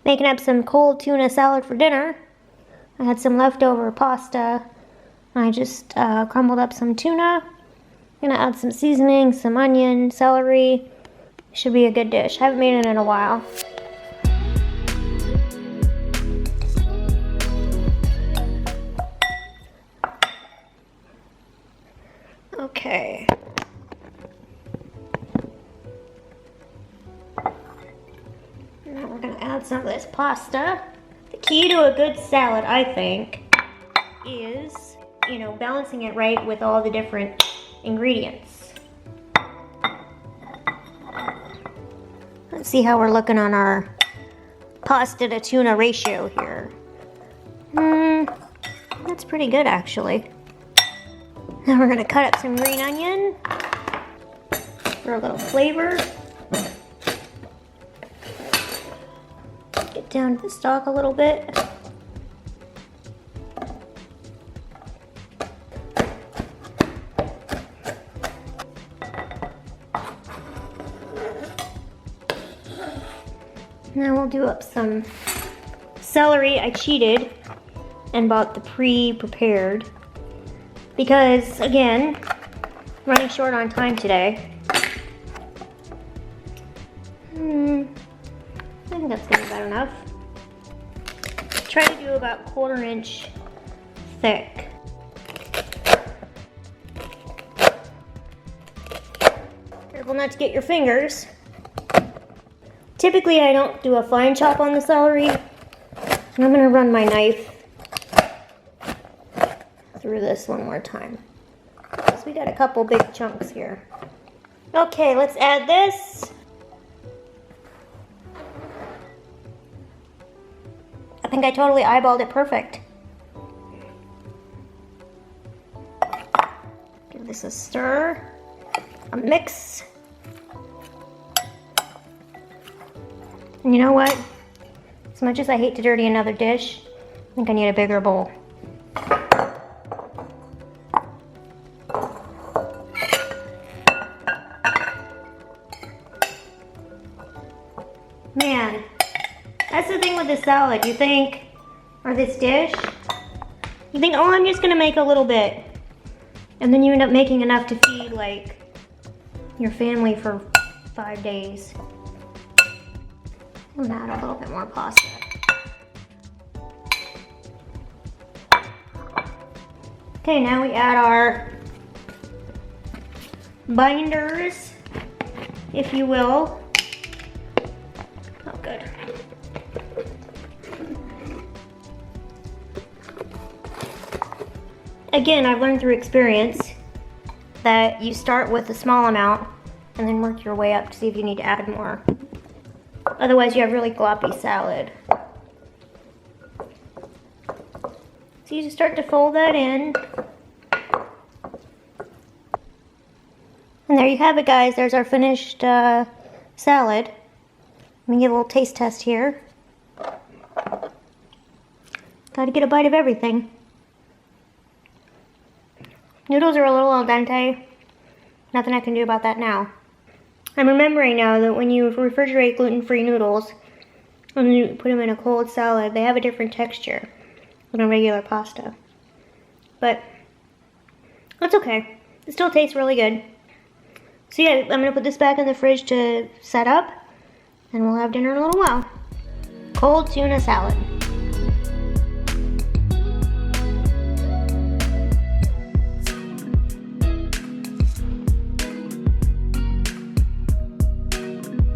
Making up some cold tuna salad for dinner. I had some leftover pasta. I just crumbled up some tuna. I'm gonna add some seasoning, some onion, celery. Should be a good dish. Haven't made it in a while. Okay. Now we're gonna add some of this pasta. The key to a good salad, I think, is, balancing it right with all the different ingredients. Let's see how we're looking on our pasta to tuna ratio here. That's pretty good, actually. Now we're gonna cut up some green onion for a little flavor. Get down to the stock a little bit. Now we'll do up some celery. I cheated and bought the pre-prepared because, again, running short on time today. I think that's gonna be about enough. Try to do about 1/4 inch thick. Careful not to get your fingers. Typically I don't do a fine chop on the celery, so I'm gonna run my knife through this one more time. Because we got a couple big chunks here. Okay, let's add this. I think I totally eyeballed it perfect. Give this a stir, a mix. And you know what? As much as I hate to dirty another dish, I think I need a bigger bowl. Man, that's the thing with the salad. You think, or this dish, you think, oh, I'm just gonna make a little bit. And then you end up making enough to feed, like, your family for 5 days. I'm gonna add a little bit more pasta. Okay, now we add our binders, if you will. Oh, good. Again, I've learned through experience that you start with a small amount and then work your way up to see if you need to add more. Otherwise, you have really gloppy salad. So you just start to fold that in. And there you have it, guys. There's our finished salad. Let me give a little taste test here. Gotta get a bite of everything. Noodles are a little al dente. Nothing I can do about that now. I'm remembering now that when you refrigerate gluten-free noodles, when you put them in a cold salad, they have a different texture than a regular pasta. But that's okay. It still tastes really good. So yeah, I'm gonna put this back in the fridge to set up, and we'll have dinner in a little while. Cold tuna salad.